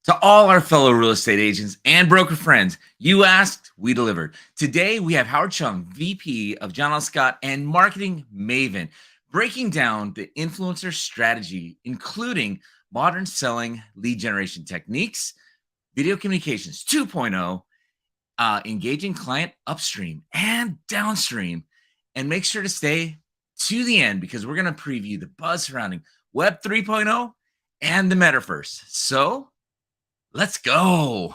To all our fellow real estate agents and broker friends, you asked, we delivered. Today, we have Howard Chung, VP of John L. Scott and Marketing Maven, breaking down the influencer strategy, including modern selling lead generation techniques, video communications 2.0, engaging client upstream and downstream. And make sure to stay to the end because we're going to preview the buzz surrounding Web 3.0 and the Metaverse. So, let's go.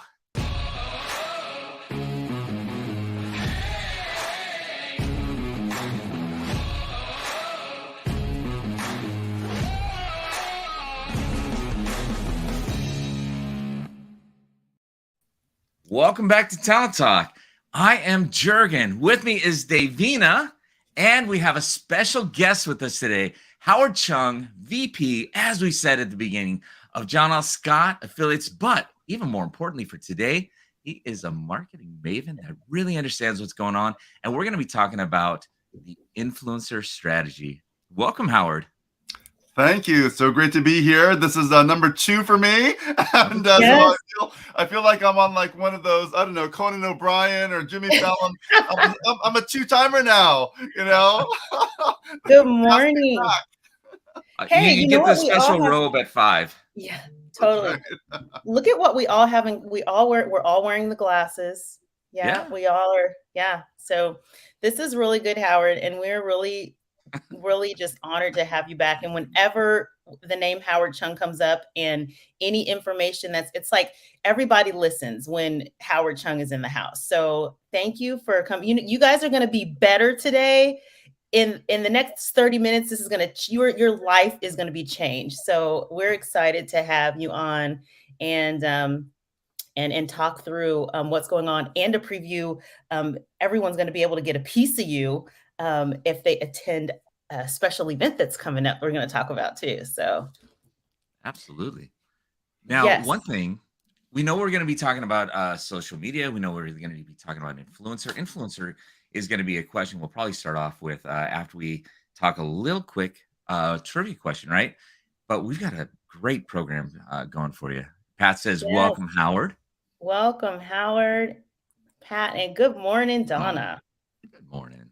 Welcome back to Talent Talk. I am Jurgen. With me is Davina, and we have a special guest with us today, Howard Chung, VP, as we said at the beginning, of John L. Scott affiliates, but even more importantly for today, he is a marketing maven that really understands what's going on, and we're going to be talking about the influencer strategy. Welcome, Howard. Thank you. So great to be here. This is number 2 for me, and Yes. so I feel like I'm on like one of those, I don't know, Conan O'Brien or Jimmy Fallon. I'm a 2-timer now. You know. Good morning. Hey, you you get know the what we all special have- robe at 5. Yeah, totally. Look at what we all have. We're all wearing the glasses. Yeah. We all are. Yeah. So this is really good, Howard, and we're really just honored to have you back. And whenever the name Howard Chung comes up and any information it's like everybody listens when Howard Chung is in the house. So thank you for coming. You guys are going to be better today. In the next 30 minutes, this is your life is going to be changed. So we're excited to have you on and talk through what's going on and to preview. Everyone's going to be able to get a piece of you if they attend a special event that's coming up. We're going to talk about too. So Absolutely. Now, yes. one thing, we know we're going to be talking about social media. We know we're going to be talking about influencer. Influencer is going to be a question we'll probably start off with after we talk a little quick trivia question, right? But we've got a great program going for you. Pat says, Yes. Welcome, Howard. Welcome, Howard, Pat, and good morning, Donna. Good morning.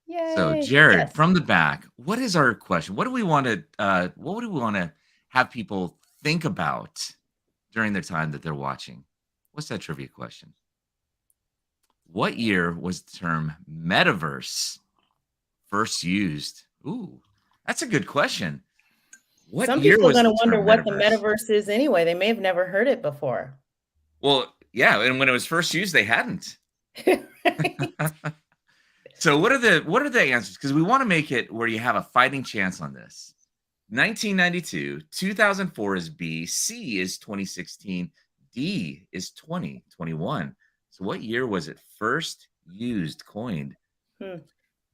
Yay. So, Jared, Yes. from the back, what is our question? What do we want to have people think about during their time that they're watching? What's that trivia question? What year was the term Metaverse first used? Ooh, that's a good question. What Some year people are was going to the wonder term what the Metaverse? metaverse is anyway. They may have never heard it before. Well, yeah, and when it was first used, they hadn't. So what are the answers? Because we want to make it where you have a fighting chance on this. 1992, 2004 is B, C is 2016, D is 2021. So what year was it first used, coined? Do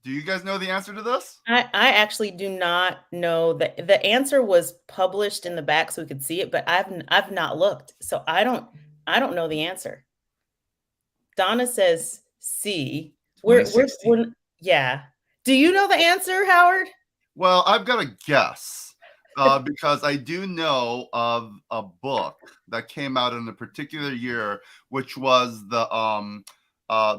you guys know the answer to this? I actually do not know. The answer was published in the back so we could see it, but I've not looked. So I don't know the answer. Donna says C. We're yeah. Do you know the answer, Howard? Well, I've got a guess because I do know of a book that came out in a particular year, which was the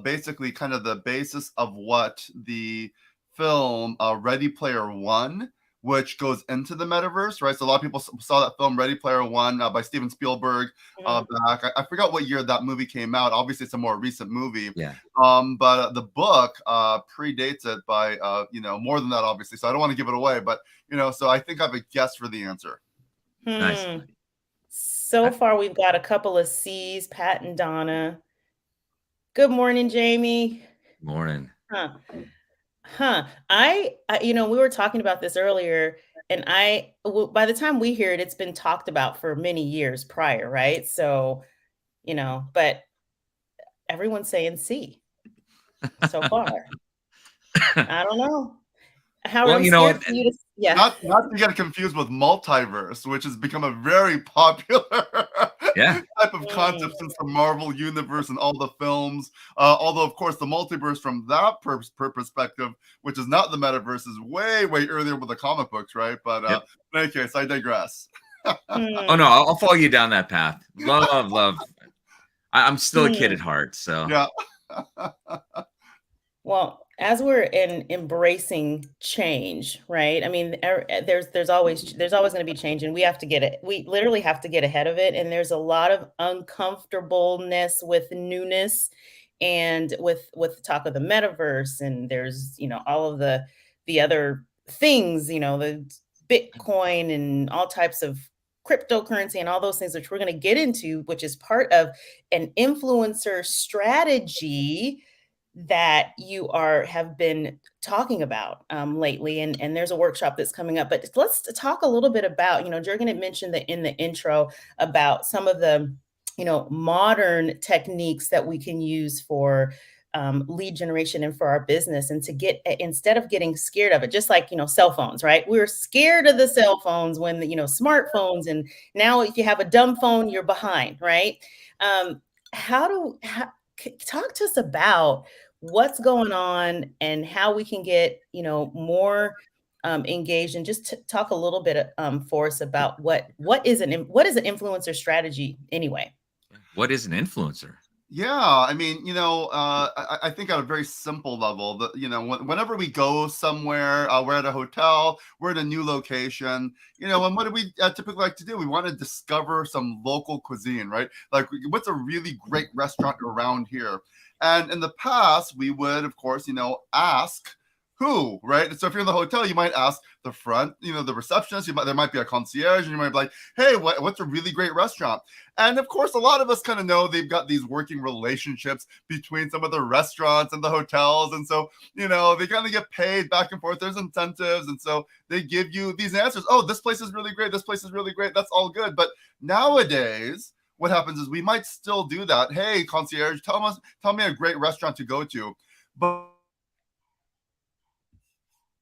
basically kind of the basis of what the film Ready Player One, which goes into the metaverse, right? So a lot of people saw that film Ready Player One by Steven Spielberg back. I forgot what year that movie came out. Obviously, it's a more recent movie. Yeah. But the book predates it by more than that, obviously. So I don't want to give it away, but so I think I have a guess for the answer. Nice. So far, we've got a couple of C's, Pat and Donna. Good morning, Jamie. Morning. I we were talking about this earlier, and by the time we hear it, it's been talked about for many years prior, right? So, but everyone's saying C so far. I don't know. Not to get confused with multiverse, which has become a very popular type of concept since the Marvel universe and all the films. Although, of course, the multiverse from that perspective, which is not the metaverse, is way, way earlier with the comic books, right? But in any case, I digress. Oh no, I'll follow you down that path. Love. I'm still a kid at heart, so Yeah. Well, as we're embracing change, right? I mean, there's always going to be change, and we have to get it. We literally have to get ahead of it. And there's a lot of uncomfortableness with newness, and with talk of the metaverse, and there's all of the other things, the Bitcoin and all types of cryptocurrency and all those things, which we're going to get into, which is part of an influencer strategy that you have been talking about lately, and there's a workshop that's coming up. But let's talk a little bit about, Jurgen had mentioned that in the intro about some of the modern techniques that we can use for lead generation and for our business, and to get, instead of getting scared of it, just like cell phones, right? We were scared of the cell phones when the smartphones, and now if you have a dumb phone, you're behind, right? Talk to us about what's going on and how we can get more engaged, and just talk a little bit for us about what is an influencer strategy anyway. what is an influencer? Yeah, I mean, I think at a very simple level, that whenever we go somewhere, we're at a hotel, we're at a new location, and what do we typically like to do? We want to discover some local cuisine, right? Like, what's a really great restaurant around here? And in the past, we would, of course, ask who, right? So if you're in the hotel, you might ask the front, the receptionist. There might be a concierge, and you might be like, "Hey, what's a really great restaurant?" And of course, a lot of us kind of know they've got these working relationships between some of the restaurants and the hotels, and so they kind of get paid back and forth. There's incentives, and so they give you these answers. Oh, this place is really great. This place is really great. That's all good. But nowadays, what happens is we might still do that. Hey, concierge, tell me a great restaurant to go to,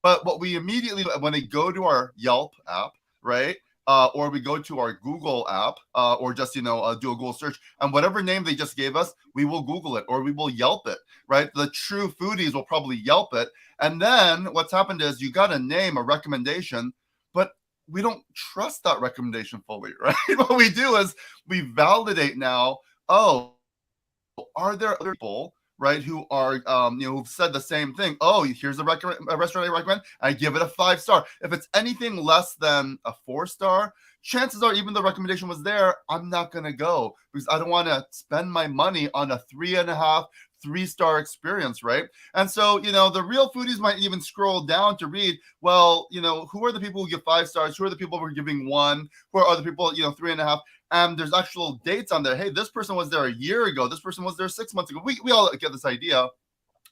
But what we immediately, when they go to our Yelp app, right, or we go to our Google app, or just, do a Google search, and whatever name they just gave us, we will Google it, or we will Yelp it, right? The true foodies will probably Yelp it. And then what's happened is you got a name, a recommendation, but we don't trust that recommendation fully, right? What we do is we validate now, oh, are there other people, right, who are, who've said the same thing? Oh, here's a restaurant I recommend. I give it a 5-star. If it's anything less than a 4-star, chances are, even the recommendation was there, I'm not going to go, because I don't want to spend my money on a 3.5, 3-star experience, right? And so, the real foodies might even scroll down to read, well, who are the people who give 5 stars? Who are the people who are giving 1? Who are other people, 3.5? And there's actual dates on there. Hey, this person was there a year ago. This person was there 6 months ago. We all get this idea.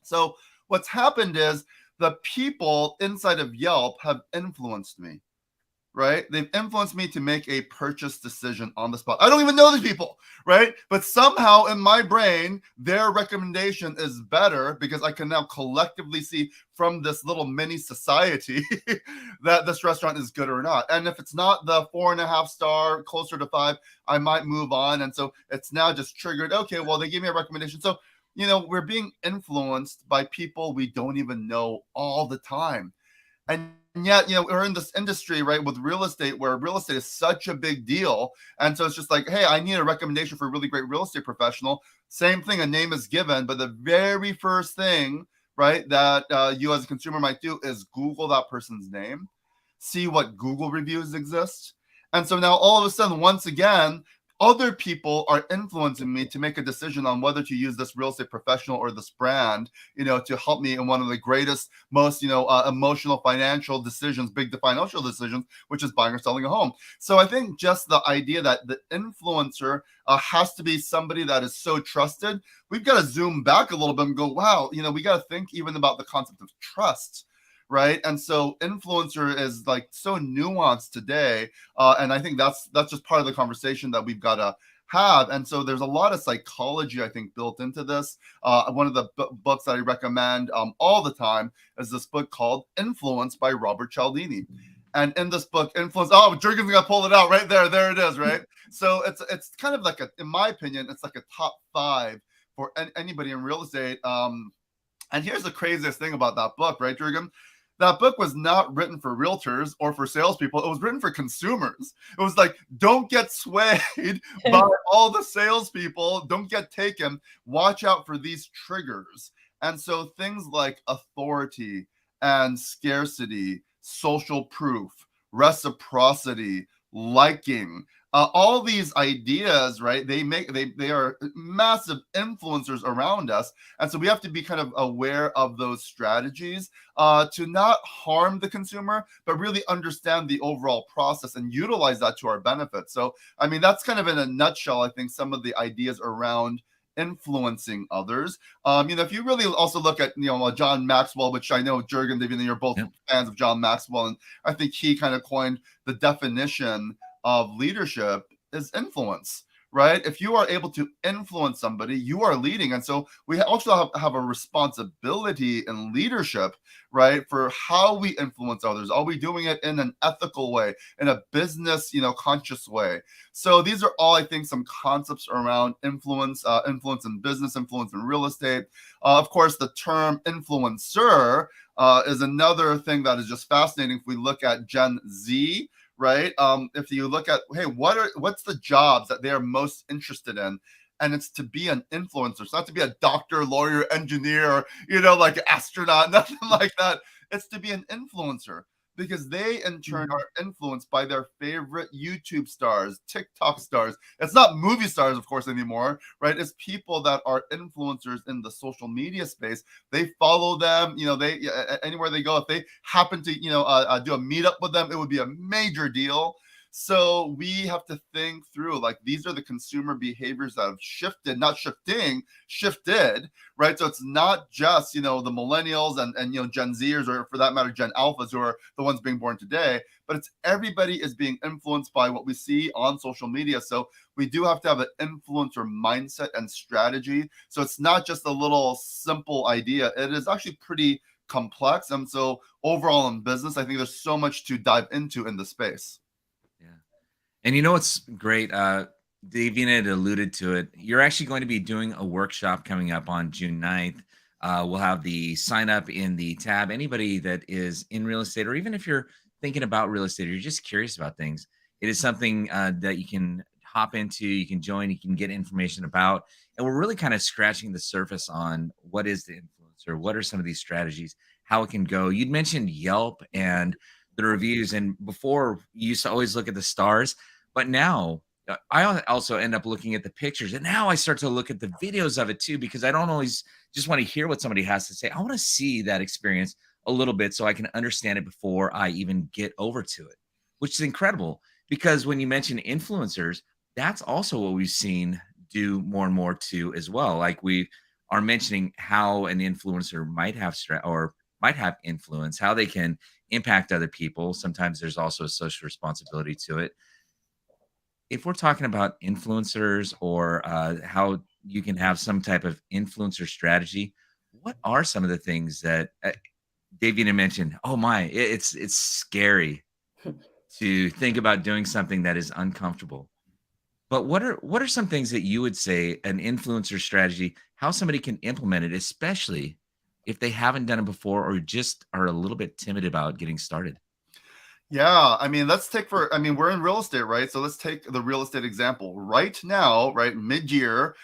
So what's happened is the people inside of Yelp have influenced me, right? They've influenced me to make a purchase decision on the spot. I don't even know these people, right? But somehow in my brain, their recommendation is better, because I can now collectively see from this little mini society that this restaurant is good or not. And if it's not the 4.5-star, closer to 5, I might move on. And so it's now just triggered. Okay, well, they gave me a recommendation. So, we're being influenced by people we don't even know all the time. And yet, we're in this industry, right, with real estate, where real estate is such a big deal. And so it's just like, hey, I need a recommendation for a really great real estate professional. Same thing, a name is given, but the very first thing, right, that you as a consumer might do is Google that person's name, see what Google reviews exist. And so now all of a sudden, once again, other people are influencing me to make a decision on whether to use this real estate professional or this brand, to help me in one of the greatest, most, emotional financial decisions, big financial decisions, which is buying or selling a home. So I think just the idea that the influencer has to be somebody that is so trusted, we've got to zoom back a little bit and go, wow, we got to think even about the concept of trust. Right. And so influencer is like so nuanced today. And I think that's just part of the conversation that we've got to have. And so there's a lot of psychology, I think, built into this. One of the books that I recommend all the time is this book called Influence by Robert Cialdini. And in this book, Influence, Jurgen's gonna pull it out right there. There it is, right? So it's kind of like in my opinion, it's like a top 5 for anybody in real estate. And here's the craziest thing about that book, right, Jurgen? that book was not written for realtors or for salespeople. It was written for consumers. It was like, don't get swayed by all the salespeople. Don't get taken. Watch out for these triggers. And so things like authority and scarcity, social proof, reciprocity, liking, all these ideas, right? They are massive influencers around us, and so we have to be kind of aware of those strategies to not harm the consumer, but really understand the overall process and utilize that to our benefit. So, I mean, that's kind of in a nutshell, I think, some of the ideas around influencing others. If you really also look at John Maxwell, which I know Jurgen, David, you're both fans of John Maxwell, and I think he kind of coined the definition of leadership is influence, right? If you are able to influence somebody, you are leading. And so we also have a responsibility in leadership, right? For how we influence others. Are we doing it in an ethical way, in a business, conscious way? So these are all, I think, some concepts around influence, influence in business, influence in real estate. Of course, the term influencer is another thing that is just fascinating. If we look at Gen Z, right? If you look at, hey, what's the jobs that they are most interested in? And it's to be an influencer. It's not to be a doctor, lawyer, engineer, like an astronaut, nothing like that. It's to be an influencer, because they in turn are influenced by their favorite YouTube stars, TikTok stars. It's not movie stars, of course, anymore, right? It's people that are influencers in the social media space. They follow them, they anywhere they go. If they happen to, do a meetup with them, it would be a major deal. So we have to think through, like, these are the consumer behaviors that have shifted, right? So it's not just, the millennials and Gen Zers, or for that matter, Gen Alphas, who are the ones being born today, but it's everybody is being influenced by what we see on social media. So we do have to have an influencer mindset and strategy. So it's not just a little simple idea. It is actually pretty complex. And so overall in business, I think there's so much to dive into in the space. Yeah. And what's great? Davina had alluded to it. You're actually going to be doing a workshop coming up on June 9th. We'll have the sign up in the tab. Anybody that is in real estate, or even if you're thinking about real estate, or you're just curious about things, it is something that you can hop into, you can join, you can get information about. And we're really kind of scratching the surface on what is the influencer, what are some of these strategies, how it can go. You'd mentioned Yelp and the reviews, and before you used to always look at the stars, but now I also end up looking at the pictures, and now I start to look at the videos of it too, because I don't always just want to hear what somebody has to say. I want to see that experience a little bit so I can understand it before I even get over to it, which is incredible. Because when you mention influencers, that's also what we've seen do more and more too as well. Like, we are mentioning how an influencer might have influence, how they can impact other people. Sometimes there's also a social responsibility to it. If we're talking about influencers, or how you can have some type of influencer strategy, what are some of the things that Davina mentioned? Oh my, it's scary to think about doing something that is uncomfortable. But what are some things that you would say an influencer strategy, how somebody can implement it, especially if they haven't done it before, or just are a little bit timid about getting started? Yeah, I mean, we're in real estate, right? So let's take the real estate example. Right now, right, mid-year,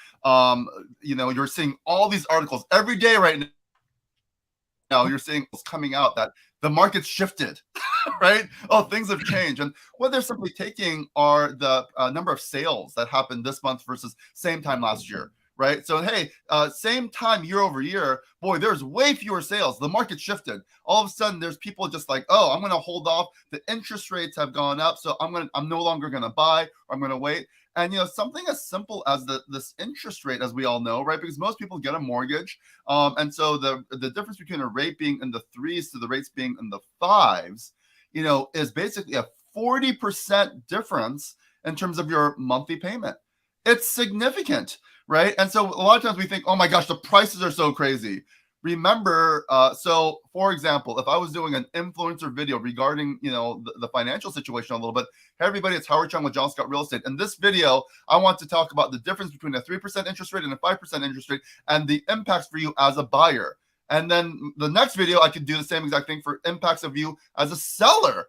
you're seeing all these articles every day right now. You're seeing what's coming out that the market's shifted, right? Oh, things have changed. And what they're simply taking are the number of sales that happened this month versus same time last year. Right. So, hey, same time year over year, boy, there's way fewer sales. The market shifted. All of a sudden, there's people just like, oh, I'm going to hold off. The interest rates have gone up. So I'm no longer going to buy, or I'm going to wait. And, something as simple as this interest rate, as we all know, right? Because most people get a mortgage. And so the difference between a rate being in the 3s to the rates being in the 5s, is basically a 40% difference in terms of your monthly payment. It's significant. Right. And so a lot of times we think, oh my gosh, the prices are so crazy. Remember, so for example, if I was doing an influencer video regarding, the financial situation a little bit, hey everybody, it's Howard Chung with John Scott Real Estate. In this video, I want to talk about the difference between a 3% interest rate and a 5% interest rate, and the impacts for you as a buyer. And then the next video, I could do the same exact thing for impacts of you as a seller.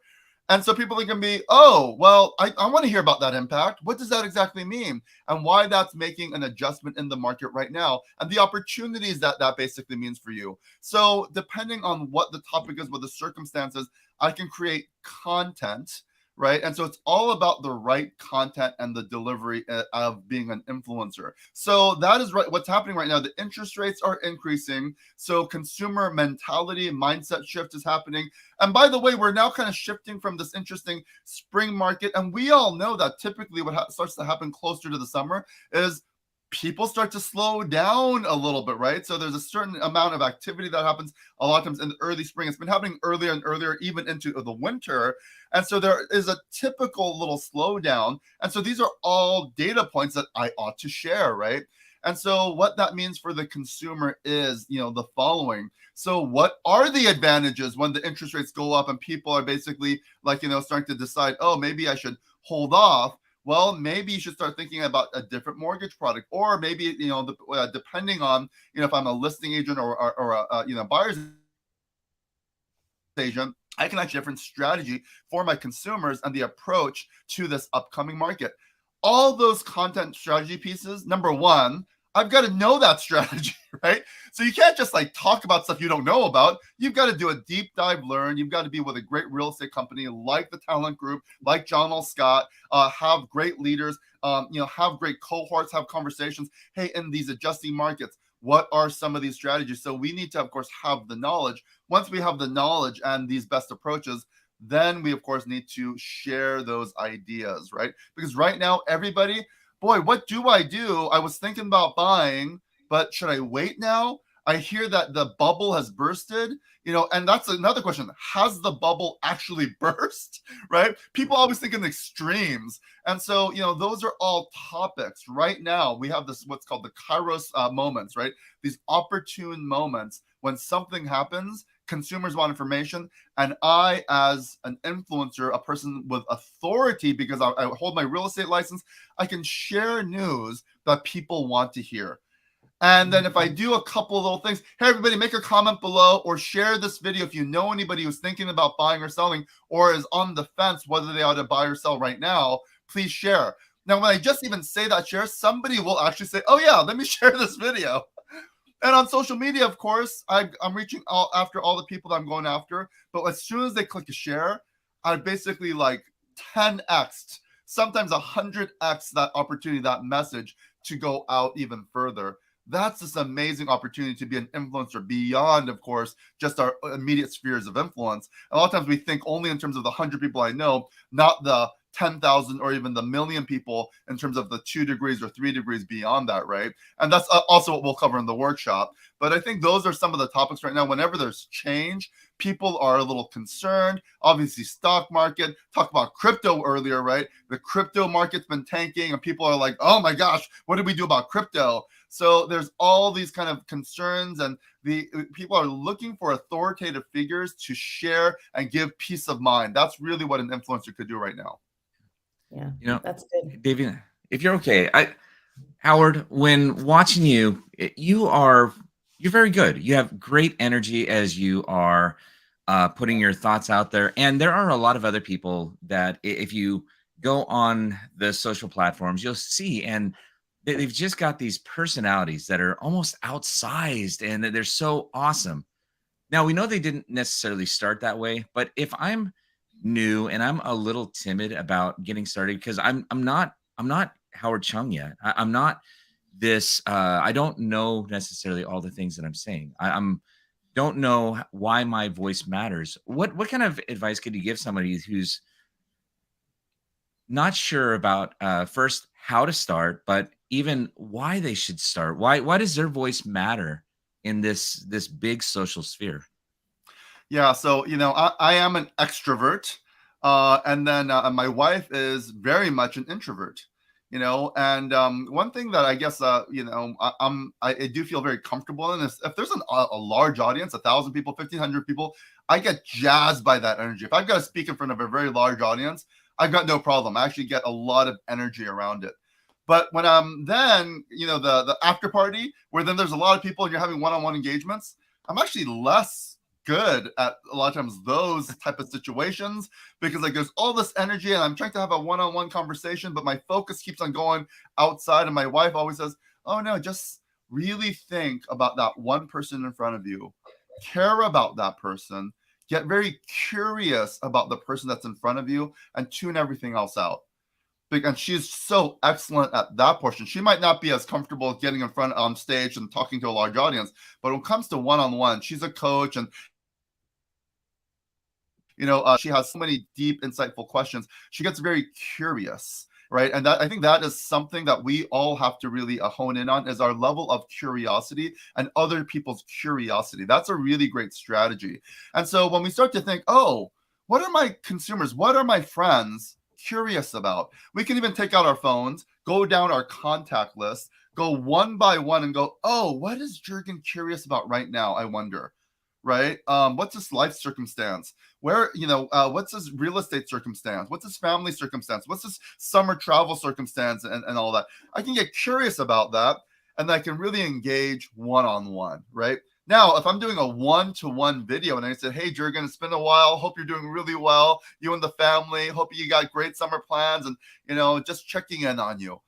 And so people can be, oh, well, I want to hear about that impact. What does that exactly mean? And why that's making an adjustment in the market right now, and the opportunities that that basically means for you. So depending on what the topic is, what the circumstances, I can create content, right? And so it's all about the right content and the delivery of being an influencer. So that is right. What's happening right now, the interest rates are increasing. So consumer mentality and mindset shift is happening. And by the way, we're now kind of shifting from this interesting spring market. And we all know that typically what starts to happen closer to the summer is people start to slow down a little bit, right? So there's a certain amount of activity that happens a lot of times in the early spring. It's been happening earlier and earlier, even into the winter. And so there is a typical little slowdown. And so these are all data points that I ought to share, right? And so what that means for the consumer is, the following. So what are the advantages when the interest rates go up and people are basically like, starting to decide, oh, maybe I should hold off? Well, maybe you should start thinking about a different mortgage product, or maybe, depending on, if I'm a listing agent or a buyer's agent, I can actually have a different strategy for my consumers and the approach to this upcoming market. All those content strategy pieces, number one, I've got to know that strategy, right? So you can't just talk about stuff you don't know about. You've got to do a deep dive learn. You've got to be with a great real estate company like the Talent Group, like John L. Scott, have great leaders, have great cohorts, have conversations. Hey, in these adjusting markets, what are some of these strategies? So we need to, of course, have the knowledge. Once we have the knowledge and these best approaches, then we, of course, need to share those ideas, right? Because right now, everybody, boy, what do? I was thinking about buying, but should I wait now? I hear that the bubble has bursted, and that's another question. Has the bubble actually burst, right? People always think in extremes. And so, those are all topics. Right now, we have this, what's called the Kairos moments, right? These opportune moments when something happens, consumers want information. And I, as an influencer, a person with authority, because I hold my real estate license, I can share news that people want to hear. And then if I do a couple of little things, hey, everybody, make a comment below or share this video if you know anybody who's thinking about buying or selling or is on the fence whether they ought to buy or sell right now, please share. Now, when I just even say that share, somebody will actually say, oh, yeah, let me share this video. And on social media, of course, I'm reaching out after all the people that I'm going after. But as soon as they click a share, I basically 10x, sometimes 100x that opportunity, that message to go out even further. That's this amazing opportunity to be an influencer beyond, of course, just our immediate spheres of influence. A lot of times we think only in terms of the 100 people I know, not the 10,000 or even the million people in terms of the 2 degrees or 3 degrees beyond that, right? And that's also what we'll cover in the workshop. But I think those are some of the topics right now. Whenever there's change, people are a little concerned. Obviously, stock market, talked about crypto earlier, right? The crypto market's been tanking and people are like, oh my gosh, what do we do about crypto? So there's all these kind of concerns, and the people are looking for authoritative figures to share and give peace of mind. That's really what an influencer could do right now. Yeah, that's good. David, if you're okay, Howard, when watching you, you're very good. You have great energy as you are putting your thoughts out there. And there are a lot of other people that if you go on the social platforms, you'll see, and they've just got these personalities that are almost outsized and they're so awesome. Now, we know they didn't necessarily start that way, but if I'm new and I'm a little timid about getting started, because I'm not Howard Chung yet. I'm not this. I don't know necessarily all the things that I'm saying. I'm don't know why my voice matters. What kind of advice could you give somebody who's not sure about first how to start, but even why they should start? Why does their voice matter in this big social sphere? Yeah, so I am an extrovert, and then my wife is very much an introvert. And one thing that I guess I do feel very comfortable in is if there's a large audience, 1,000 people, 1,500 people, I get jazzed by that energy. If I've got to speak in front of a very large audience, I've got no problem. I actually get a lot of energy around it. But when I'm then, the after party, where then there's a lot of people and you're having one-on-one engagements, I'm actually less good at a lot of times those type of situations, because like there's all this energy and I'm trying to have a one-on-one conversation, but my focus keeps on going outside. And my wife always says, oh no, just really think about that one person in front of you, care about that person, get very curious about the person that's in front of you, and tune everything else out. And she's so excellent at that portion. She might not be as comfortable getting in front on stage and talking to a large audience, but when it comes to one-on-one, she's a coach, and she has so many deep, insightful questions. She gets very curious, right? And that, I think that is something that we all have to really hone in on, is our level of curiosity and other people's curiosity. That's a really great strategy. And so when we start to think, oh, what are my consumers, what are my friends curious about? We can even take out our phones, go down our contact list, go one by one and go, oh, what is Jurgen curious about right now? I wonder, right? What's his life circumstance? Where, what's his real estate circumstance? What's his family circumstance? What's his summer travel circumstance, and all that? I can get curious about that, and I can really engage one-on-one, right? Now, if I'm doing a one-to-one video and I say, hey, Jurgen, it's been a while. Hope you're doing really well. You and the family. Hope you got great summer plans, and, just checking in on you.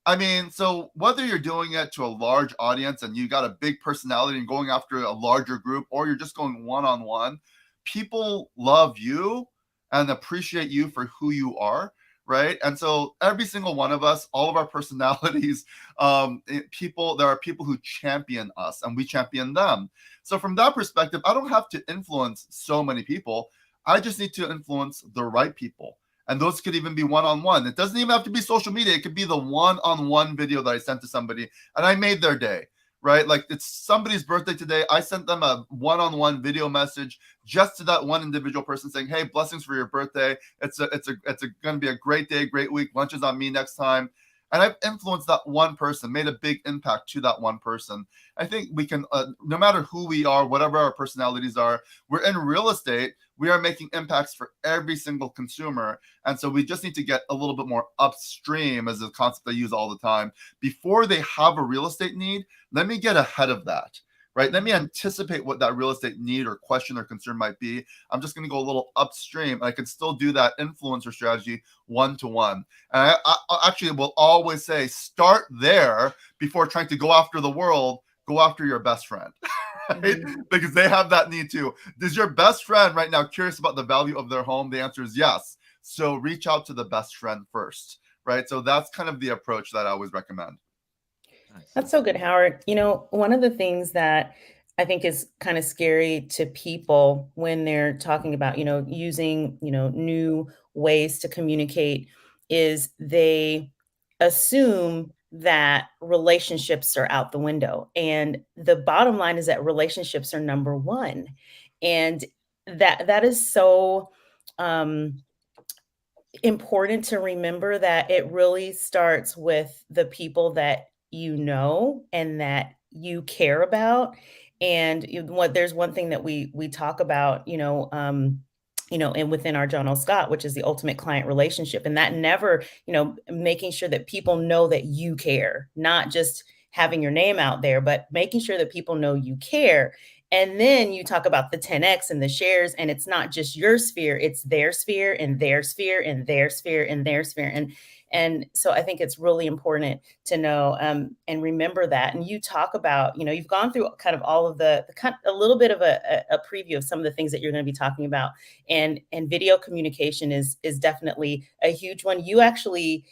I mean, so whether you're doing it to a large audience and you got a big personality and going after a larger group, or you're just going one-on-one, people love you and appreciate you for who you are, right? And so every single one of us, all of our personalities, there are people who champion us and we champion them. So from that perspective, I don't have to influence so many people. I just need to influence the right people. And those could even be one-on-one. It doesn't even have to be social media. It could be the one-on-one video that I sent to somebody and I made their day, right? Like, it's somebody's birthday today. I sent them a one-on-one video message just to that one individual person saying, hey, blessings for your birthday. It's going to be a great day, great week. Lunch is on me next time. And I've influenced that one person, made a big impact to that one person. I think we can, no matter who we are, whatever our personalities are, we're in real estate. We are making impacts for every single consumer. And so we just need to get a little bit more upstream, as a concept I use all the time. Before they have a real estate need, let me get ahead of that, right? Let me anticipate what that real estate need or question or concern might be. I'm just going to go a little upstream. And I can still do that influencer strategy one-to-one. And I actually will always say, start there before trying to go after the world. Go after your best friend. Right? Mm-hmm. Because they have that need too. Is your best friend right now curious about the value of their home? The answer is yes. So reach out to the best friend first, right? So that's kind of the approach that I always recommend. That's so good, Howard. One of the things that I think is kind of scary to people when they're talking about, using, new ways to communicate, is they assume that relationships are out the window. And the bottom line is that relationships are number one. And that is so important to remember, that it really starts with the people that you know and that you care about. And there's one thing that we talk about, and within our John L. Scott, which is the ultimate client relationship. And that never, making sure that people know that you care, not just having your name out there, but making sure that people know you care. And then you talk about the 10X and the shares, and it's not just your sphere, it's their sphere and their sphere and their sphere and their sphere. And so I think it's really important to know and remember that. And you talk about, you've gone through kind of all of a little bit of a preview of some of the things that you're going to be talking about. And video communication is definitely a huge one. You actually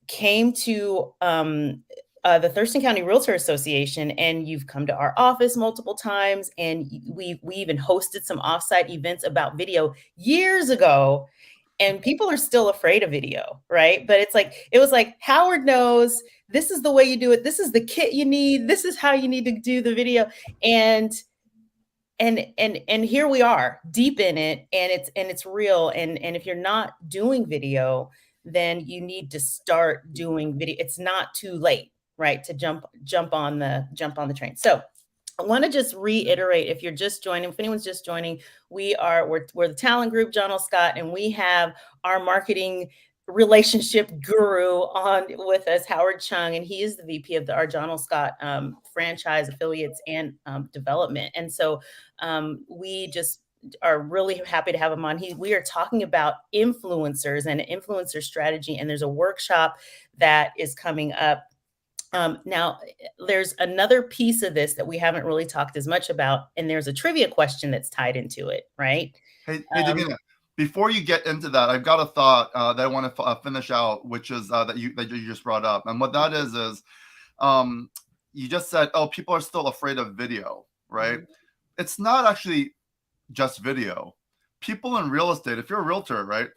came to the Thurston County Realtor Association, and you've come to our office multiple times. And we even hosted some offsite events about video years ago. And people are still afraid of video, right? But it was like, Howard knows this is the way you do it. This is the kit you need. This is how you need to do the video. And here we are, deep in it, and it's real. And if you're not doing video, then you need to start doing video. It's not too late, right, to jump on the train. So I want to just reiterate, if you're just joining, if anyone's just joining, we're the talent group, John L. Scott, and we have our marketing relationship guru on with us, Howard Chung, and he is the VP of our John L. Scott franchise affiliates and development. And so we just are really happy to have him on. We are talking about influencers and influencer strategy, and there's a workshop that is coming up. Now, there's another piece of this that we haven't really talked as much about, and there's a trivia question that's tied into it, right? Hey, Davina, before you get into that, I've got a thought that I want to finish out, which is that you just brought up, and what that is you just said, oh, people are still afraid of video, right? Mm-hmm. It's not actually just video. People in real estate, if you're a realtor, right,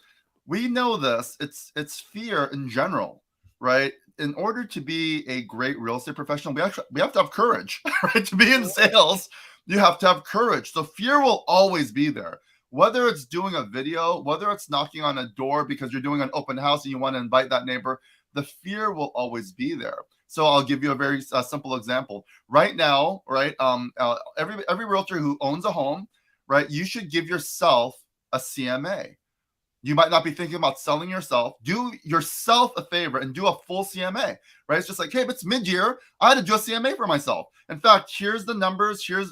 we know this. It's fear in general, right? In order to be a great real estate professional, we have to have courage, right? To be in sales, you have to have courage. So fear will always be there. Whether it's doing a video, whether it's knocking on a door because you're doing an open house and you want to invite that neighbor, the fear will always be there. So I'll give you a very simple example. Right now, right, every realtor who owns a home, right, you should give yourself a CMA. You might not be thinking about selling yourself. Do yourself a favor and do a full CMA, right? It's just like, hey, if it's mid-year, I had to do a CMA for myself. In fact, here's the numbers. Here's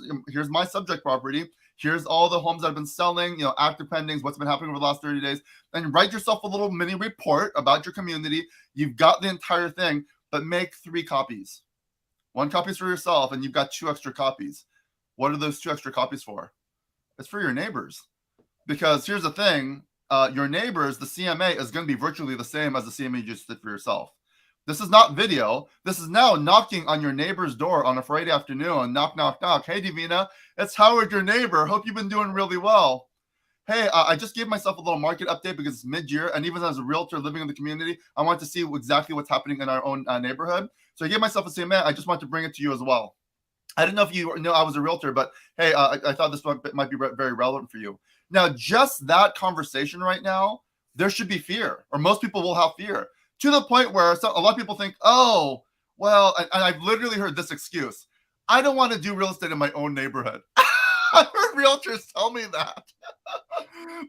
my subject property. Here's all the homes I've been selling, active pendings, what's been happening over the last 30 days. And write yourself a little mini report about your community. You've got the entire thing, but make 3 copies. 1 copy is for yourself, and you've got 2 extra copies. What are those 2 extra copies for? It's for your neighbors. Because here's the thing. Your neighbors, the CMA is going to be virtually the same as the CMA you just did for yourself. This is not video. This is now knocking on your neighbor's door on a Friday afternoon. Knock, knock, knock. Hey, Davina, it's Howard, your neighbor. Hope you've been doing really well. Hey, I just gave myself a little market update because it's mid-year. And even as a realtor living in the community, I want to see exactly what's happening in our own neighborhood. So I gave myself a CMA. I just want to bring it to you as well. I didn't know if you know I was a realtor, but hey, I thought this might be very relevant for you. Now, just that conversation right now, there should be fear, or most people will have fear, to the point where a lot of people think, oh, well, and I've literally heard this excuse. I don't want to do real estate in my own neighborhood. I've heard realtors tell me that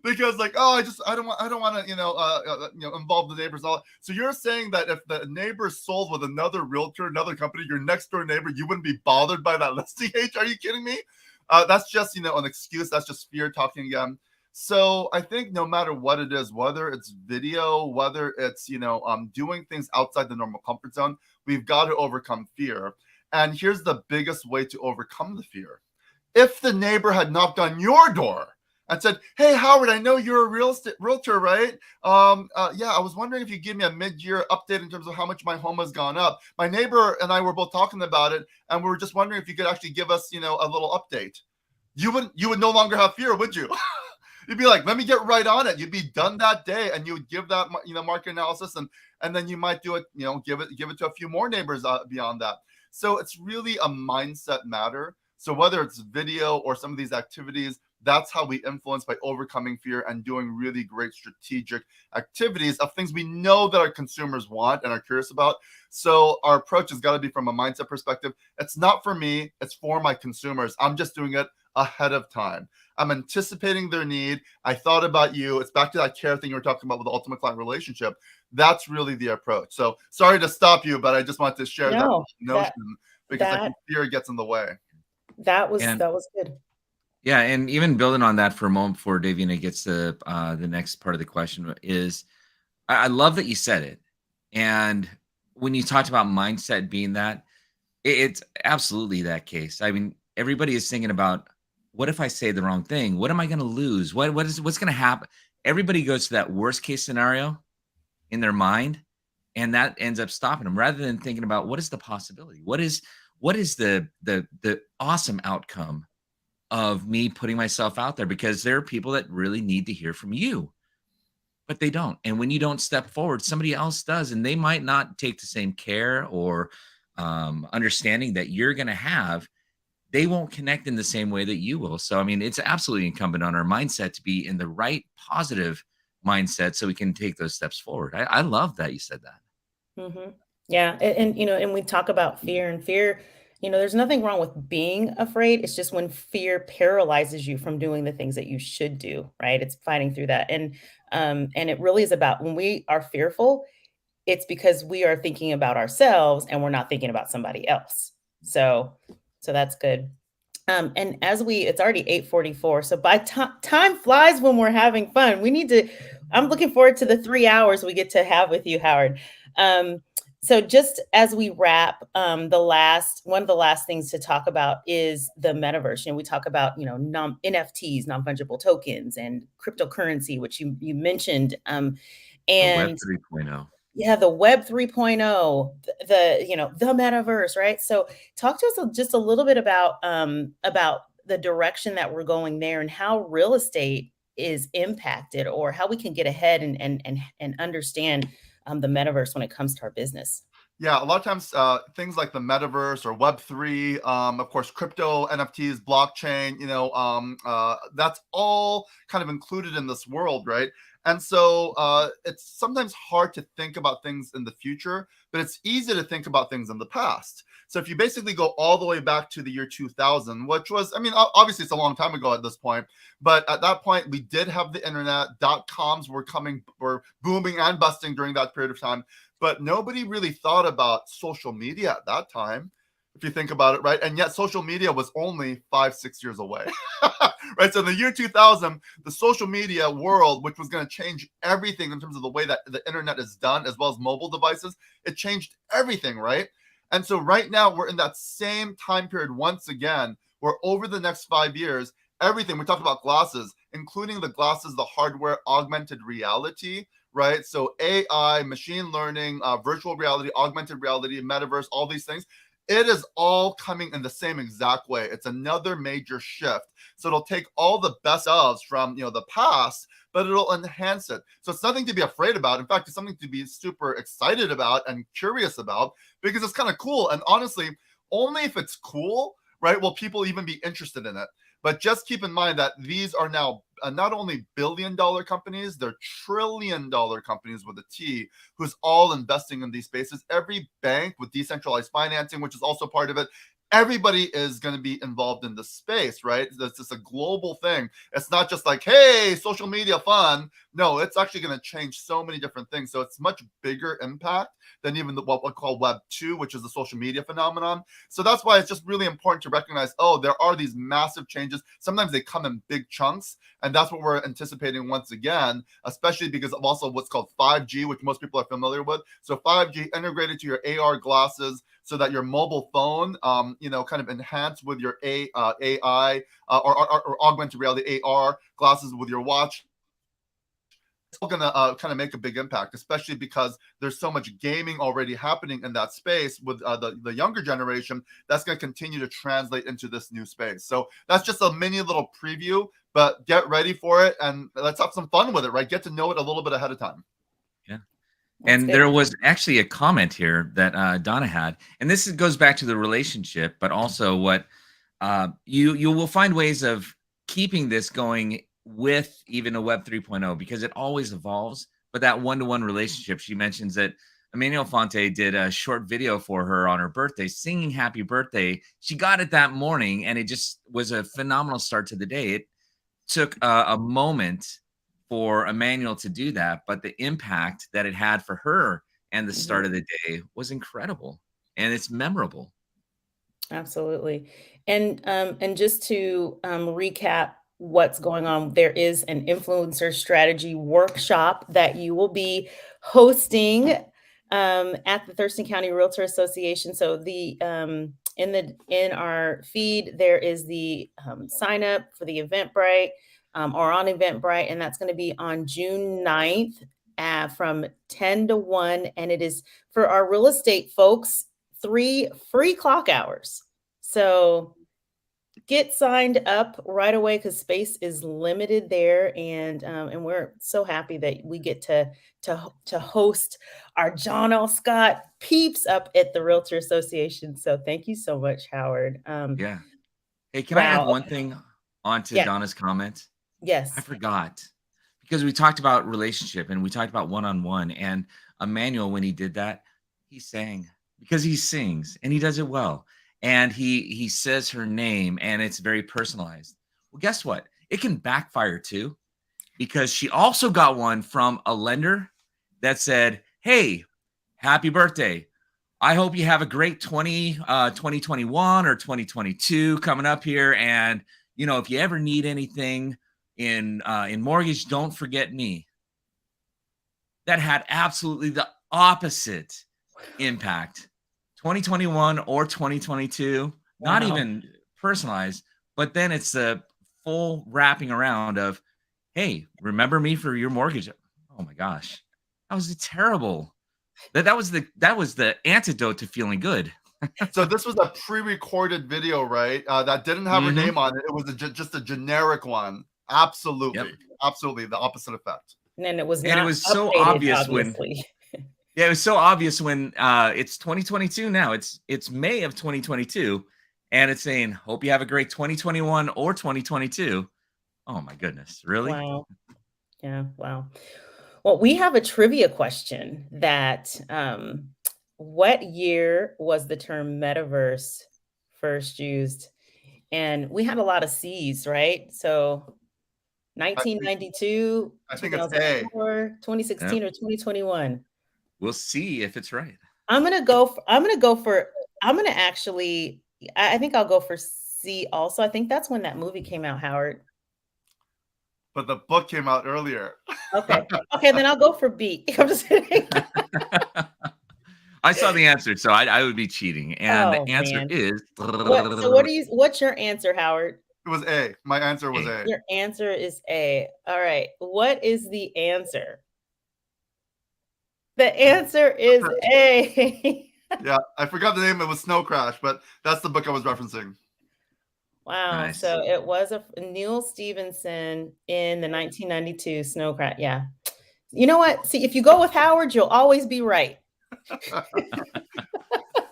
because like, oh, I don't want to, involve the neighbors. So you're saying that if the neighbor sold with another realtor, another company, your next door neighbor, you wouldn't be bothered by that listing age? Are you kidding me? That's just, an excuse. That's just fear talking again. So I think no matter what it is, whether it's video, whether it's, doing things outside the normal comfort zone, we've got to overcome fear. And here's the biggest way to overcome the fear. If the neighbor had knocked on your door and said, hey, Howard, I know you're a realtor, right? Yeah, I was wondering if you give me a mid-year update in terms of how much my home has gone up. My neighbor and I were both talking about it, and we were just wondering if you could actually give us, a little update. You would no longer have fear, would you? You'd be like, let me get right on it. You'd be done that day, and you would give that, market analysis, and then you might do it, give it to a few more neighbors beyond that. So it's really a mindset matter. So whether it's video or some of these activities, that's how we influence, by overcoming fear and doing really great strategic activities of things we know that our consumers want and are curious about. So our approach has got to be from a mindset perspective. It's not for me, it's for my consumers. I'm just doing it ahead of time. I'm anticipating their need. I thought about you. It's back to that care thing you were talking about with the ultimate client relationship. That's really the approach. So sorry to stop you, but I just want to share that notion because I think fear gets in the way. That was good. Yeah, and even building on that for a moment before Davina gets to the next part of the question is, I love that you said it. And when you talked about mindset being that, it's absolutely that case. I mean, everybody is thinking about, what if I say the wrong thing? What am I going to lose? What's going to happen? Everybody goes to that worst case scenario in their mind, and that ends up stopping them rather than thinking about what is the possibility? What is the awesome outcome of me putting myself out there? Because there are people that really need to hear from you, but they don't. And when you don't step forward, somebody else does, and they might not take the same care or understanding that you're going to have. They won't connect in the same way that you will. So, I mean, it's absolutely incumbent on our mindset to be in the right positive mindset so we can take those steps forward. I love that you said that. Mm-hmm. Yeah. And we talk about fear, and fear there's nothing wrong with being afraid. It's just when fear paralyzes you from doing the things that you should do, right? It's fighting through that. And it really is about when we are fearful, it's because we are thinking about ourselves and we're not thinking about somebody else. So that's good. And it's already 8:44. So by time flies when we're having fun. I'm looking forward to the 3 hours we get to have with you, Howard. So just as we wrap, one of the last things to talk about is the metaverse. We talk about, NFTs, non-fungible tokens, and cryptocurrency, which you mentioned. The Web And 3.0. yeah, the Web 3.0, the metaverse, right? So talk to us just a little bit about the direction that we're going there and how real estate is impacted, or how we can get ahead and understand the metaverse when it comes to our business. Yeah, a lot of times things like the metaverse or Web3, of course, crypto, NFTs, blockchain, that's all kind of included in this world, right? And so it's sometimes hard to think about things in the future, but it's easy to think about things in the past. So if you basically go all the way back to the year 2000, which was, I mean, obviously it's a long time ago at this point, but at that point we did have the internet, .coms were booming and busting during that period of time. But nobody really thought about social media at that time, if you think about it, right? And yet social media was only 5-6 years away, right? So in the year 2000, the social media world, which was going to change everything in terms of the way that the internet is done, as well as mobile devices, it changed everything, right? And so right now we're in that same time period once again, where over the next 5 years, everything, we talked about glasses, including the glasses, the hardware, augmented reality, right? So AI, machine learning, virtual reality, augmented reality, metaverse, all these things, it is all coming in the same exact way. It's another major shift. So it'll take all the best ofs from the past, but it'll enhance it. So it's nothing to be afraid about. In fact, it's something to be super excited about and curious about, because it's kind of cool. And honestly, only if it's cool, right, will people even be interested in it. But just keep in mind that these are now not only billion-dollar companies, they're trillion-dollar companies with a T, who's all investing in these spaces. Every bank with decentralized financing, which is also part of it, everybody is going to be involved in this space, right? It's just a global thing. It's not just like, hey, social media fun. No, it's actually going to change so many different things. So it's much bigger impact than even what we call Web 2, which is the social media phenomenon. So that's why it's just really important to recognize, there are these massive changes. Sometimes they come in big chunks. And that's what we're anticipating once again, especially because of also what's called 5G, which most people are familiar with. So 5G integrated to your AR glasses, so that your mobile phone, kind of enhanced with your AI or augmented reality AR glasses with your watch. It's all going to kind of make a big impact, especially because there's so much gaming already happening in that space with the younger generation. That's going to continue to translate into this new space. So that's just a mini little preview, but get ready for it and let's have some fun with it, right? Get to know it a little bit ahead of time. Yeah. That's And good. there was actually a comment here that Donna had, and goes back to the relationship, but also what you will find ways of keeping this going with even a Web 3.0, because it always evolves. But that one-to-one relationship, she mentions that Emmanuel Fonte did a short video for her on her birthday, singing happy birthday. She got it that morning, and it just was a phenomenal start to the day. It took a moment for Emmanuel to do that, but the impact that it had for her and the start of the day was incredible, and it's memorable. Absolutely. And just to recap what's going on, there is an influencer strategy workshop that you will be hosting at the Thurston County Realtor Association. So in our feed there is the sign up for the Eventbrite, or on Eventbrite, and that's going to be on June 9th from 10 to 1, and it is for our real estate folks, 3 free clock hours. So get signed up right away, because space is limited there, and we're so happy that we get to host our John L. Scott peeps up at the Realtor Association. So thank you so much, Howard. Yeah. Hey, can I add Wow. one thing onto Yeah. Donna's comment? I Yes. forgot, because we talked about relationship and we talked about one-on-one, and Emmanuel, when he did that, he sang, because he sings and he does it well. and he says her name, and it's very personalized. Well, guess what? It can backfire too, because she also got one from a lender that said, "Hey, happy birthday. I hope you have a great 2021 or 2022 coming up here. And if you ever need anything in mortgage, don't forget me." That had absolutely the opposite impact. 2021 or 2022, not Wow. even personalized, but then it's the full wrapping around of, "Hey, remember me for your mortgage." Oh my gosh. That was terrible. That was the antidote to feeling good. So this was a pre-recorded video, right? That didn't have her Mhm. name on it. It was just a generic one. Yep. Absolutely, absolutely, the opposite effect. And it was And it not was so updated, obvious when obviously. yeah, it was so obvious when it's 2022 now. It's May of 2022, and it's saying, "Hope you have a great 2021 or 2022." Oh my goodness, really? Wow. Yeah, wow. Well, we have a trivia question that what year was the term metaverse first used? And we had a lot of C's, right? So I think 1992, I think it's A. 2004, 2016, Yep. or 2021. We'll see if it's right. I'm gonna actually I think I'll go for C also. I think that's when that movie came out, Howard. But the book came out earlier. Okay. Okay, then I'll go for B. I'm just kidding. I saw the answer, so I would be cheating. And the Oh answer man. is What's your answer, Howard? It was A. My answer was A. A. Your answer is A. All right. What is the answer? The answer is A. Yeah, I forgot the name. It was Snow Crash, but that's the book I was referencing. Wow. Nice. So it was a Neil Stevenson in the 1992 Snow Crash. Yeah. You know what? See, if you go with Howard, you'll always be right.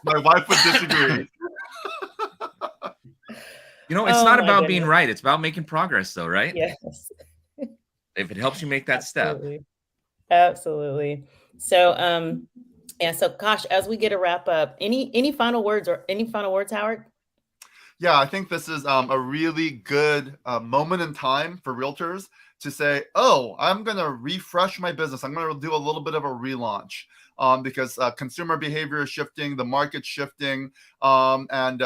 My wife would disagree. It's Oh not my about being goodness. right. It's about making progress, though, right? Yes. If it helps you make that step. Absolutely. Absolutely. So yeah, so gosh, as we get a wrap up, any final words Howard? Yeah, I think this is a really good moment in time for realtors to say, "Oh, I'm going to refresh my business. I'm going to do a little bit of a relaunch." Because consumer behavior is shifting, the market's shifting, and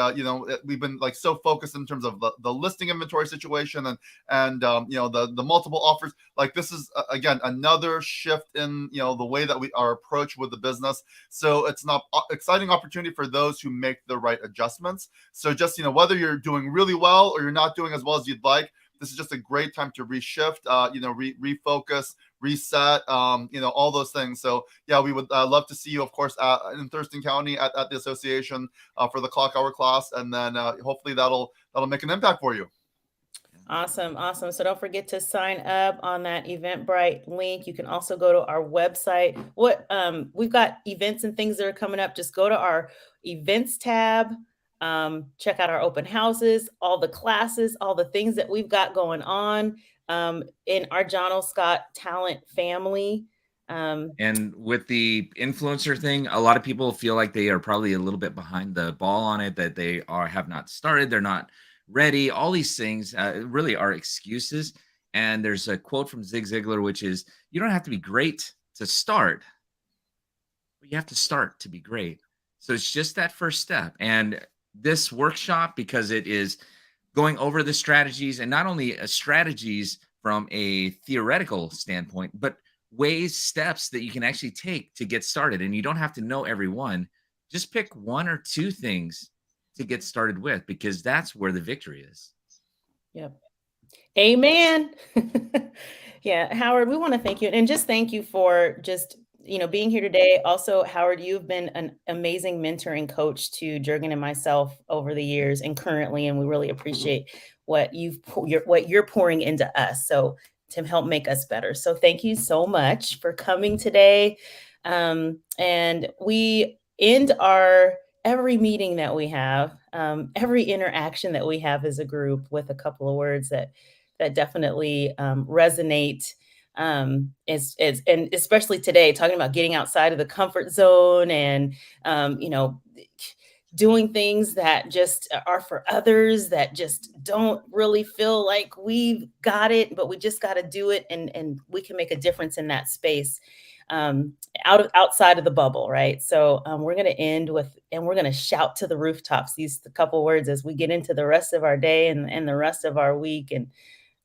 we've been like so focused in terms of the listing inventory situation and the multiple offers. Like this is again another shift in the way that we are approach with the business. So it's an exciting opportunity for those who make the right adjustments. So just whether you're doing really well or you're not doing as well as you'd like, this is just a great time to reshift, refocus, reset, all those things. So yeah, we would love to see you, of course, in Thurston County at the association for the clock hour class, and then hopefully that'll make an impact for you. Awesome. Awesome. So don't forget to sign up on that Eventbrite link. You can also go to our website. We've got events and things that are coming up. Just go to our events tab. Check out our open houses, all the classes, all the things that we've got going on in our John O. Scott talent family. And with the influencer thing, a lot of people feel like they are probably a little bit behind the ball on it, that they have not started, they're not ready. All these things really are excuses. And there's a quote from Zig Ziglar, which is, "You don't have to be great to start, but you have to start to be great." So it's just that first step. And this workshop, because it is going over the strategies, and not only strategies from a theoretical standpoint, but steps that you can actually take to get started. And you don't have to know every one. Just pick one or two things to get started with, because that's where the victory is. Yep. Amen. Yeah, Howard, we want to thank you, and just thank you for just being here today. Also, Howard, you've been an amazing mentor and coach to Jurgen and myself over the years and currently, and we really appreciate what you're pouring into us. So to help make us better. So thank you so much for coming today. And we end every meeting that we have, every interaction that we have as a group with a couple of words that definitely resonate. And especially today, talking about getting outside of the comfort zone and doing things that just are for others, that just don't really feel like we've got it, but we just got to do it, and we can make a difference in that space, outside of the bubble, right? So we're going to end with, and we're going to shout to the rooftops these couple words as we get into the rest of our day and the rest of our week. And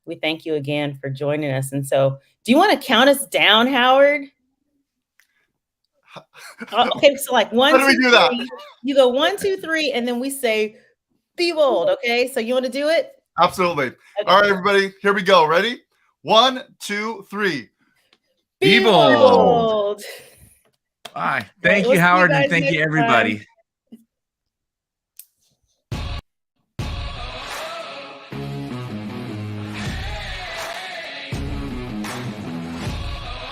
we thank you again for joining us. And so, do you want to count us down, Howard? Okay, so like 1, How do we 2, do 3. that? You go 1, 2, 3, and then we say, "Be bold." Okay, so you want to do it? Absolutely. Okay. All right, everybody, here we go. Ready? 1, 2, 3. Be bold. bold. Bye. We'll Thank see you, you Howard, and guys thank you, next time. everybody.